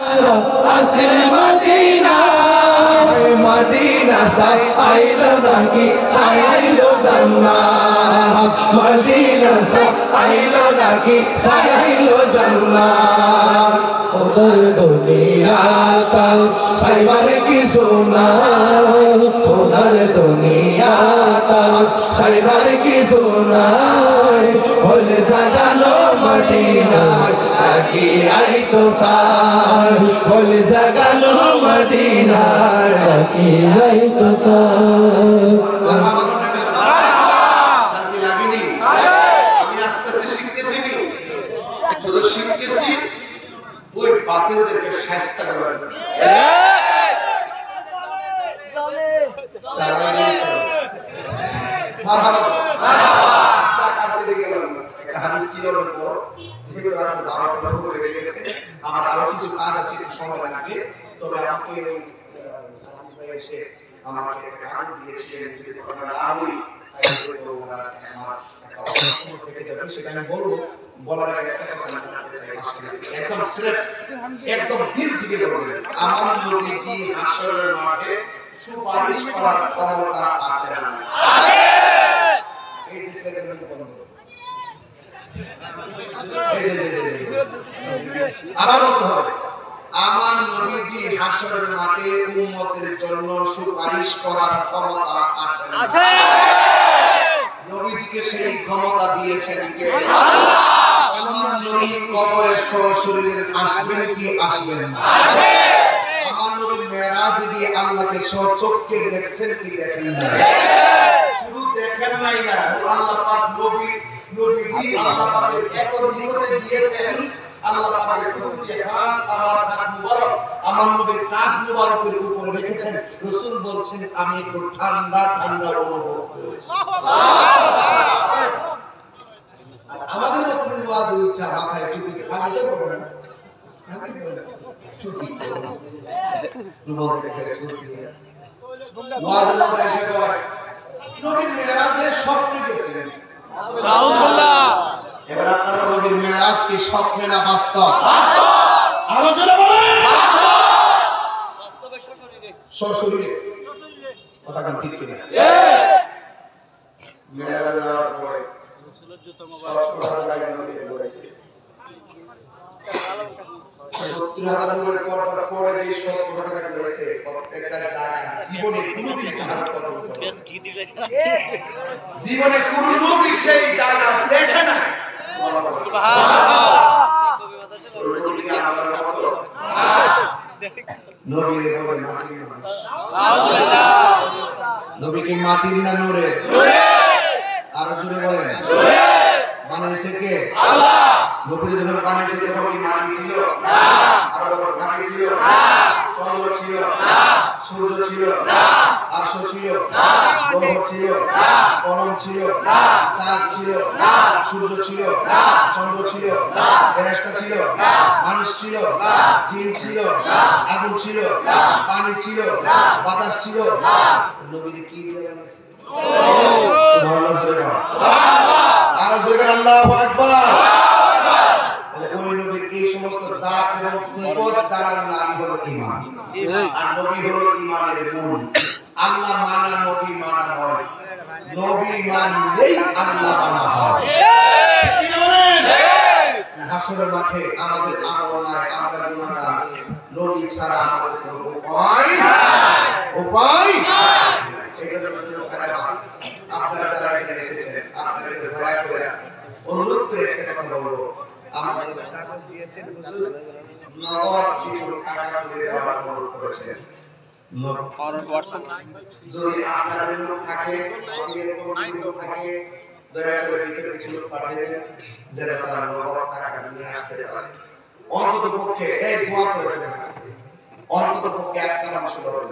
আসরে Medina Medina সাই আইলো নাকি সাইলো জান্নাত মদিনা সাই আইলো নাকি সাইলো জান্নাত ওদের দুনিয়া তাও সাইবার কি সোনা ওদের দুনিয়া তাও সাইবার কি সোনা বলে জাগানো মদিনা নাকি আই তো সাই বলে জাগানো মদিনা নাকি আই তো সাই শান্তি লাগেনি? আমি আস্তে আস্তে শিখতেছি শুধু শিখতেছি ওই বাতিলদেরকে শায়েস্তা করার আমার আরো কিছু কাজ আছে, সময় লাগবে। তবে আমাকে এসে আমাকে একটা কাজ দিয়েছিলেন, যদি আমি সেটা আমি বলবো। বলার আগে একটা কথা আমি জানতে চাই, একদম স্রেফ একদম দিল থেকে বলবেন, আমার নবীজি হাসরের মাঠে সুপারিশ করার ক্ষমতা আছে না? এই যে সেকেন্ড বন্ধ আবার বলতে হবে, আমার নবীজি হাসরের মাঠে উম্মতের জন্য সুপারিশ করার ক্ষমতা আছে না? নবীজিকে সেই ক্ষমতা দিয়েছেন কে? আমার নবী কবরে সশরীরে আসবেন কি আসবেন না? আমার নবী মেরাজে গিয়ে আল্লাহকে সচক্ষে দেখছেন কি দেখেন না? শুধু দেখেন নাই না, আল্লাহ পাক নবীজি আল্লাহ পাকের একর নিকটে দিয়েছেন। আল্লাহ পাকের প্রতি হাত আমার হাত মুবারক আমার নবীর কাঁধ মুবারকের উপর রেখেছেন। রাসূল বলছেন আমি একটু ঠান্ডা ঠান্ডা অনুভব করেছি। আমাদের মতো ওয়াজ উঠা মাথায় টুপিতে পানি দেবো না, আমি বলি টুপি রুমালটাকে ফেসবুক দিয়ে ওয়াজ মত এসে কয় নবীর মেরাজে স্বপ্নে গেছিলেন। সুবহানাল্লাহ। এবার আপনারা নবীর মেরাজ কি স্বপ্নে না বাস্তব? বাস্তব। আরো জোরে বলেন বাস্তব। বাস্তবে সশরীরে কথা কোন ঠিক কিনা? ঠিক। মেরাজ যাওয়ার পরে রাসূলের জুতা মোবারক 70,000 নূরের পর্দার পরে যে 70,000 রয়েছে প্রত্যেকটা জায়গা জীবনে কোনোদিন কাহার কথা জীবনে কোন নবী সেই জায়গা দেখে না। নবীর বলে মাটির মানুষ। নবী কি মাটির না নূরের? আর জোরে বলেন বানাইছে কে? আল্লাহ। নবী যখন বানাইছে তখন কি মাটি ছিল? না। আর তখন মাটি ছিল? না। চন্দ্র ছিল? না। সূর্য ছিল? না। আরশ ছিল? না। গ্রহ ছিল? না। কলম ছিল? না। চাঁদ ছিল? না। সূর্য ছিল? না। চন্দ্র ছিল? না। ফেরেশতা ছিল? না। মানুষ ছিল? না। জিন ছিল? না। আগুন ছিল? না। পানি ছিল? না। বাতাস ছিল? না। নবী কি দিয়ে বানাইছে? সুবহানাল্লাহ। সুবহানাল্লাহ। আর জোরে আল্লাহু আকবার। তাহলে ওই নবীর এই সমস্ত জাত এবং সিফত জানার নাম হলো ঈমান। আর নবী হলো ঈমানের মূল। আল্লাহ মানা নবী মানা হয়, নবী মানলেই আল্লাহ মানা হয়। ঠিক না বলেন? ঠিক। হাসরের মাঠে আমাদের আমল নাই, আমরা গুনাহগার। নবী ছাড়া আমাদের কোনো উপায় নাই। উপায় নাই। এইজন্য আপনারা যারা এখানে এসেছেন আপনাদেরকে দয়া করে অনুরোধ করে একটা কথা বলবো, আমাদের কাগজ দিয়েছেন হুজুর, নগদ কিছু টাকা তুলে দেওয়ার অনুরোধ করেছেন। যদি আপনাদের লোক থাকে, আমাদের কোনো লোক থাকে, দয়া করে ভিতরে কিছু লোক পাঠিয়ে দেন যেন তারা নগদ টাকা নিয়ে আসতে পারে। অন্তত পক্ষে এই দোয়া করে দেবেন, অন্তত পক্ষে একটা মানুষ করবেন।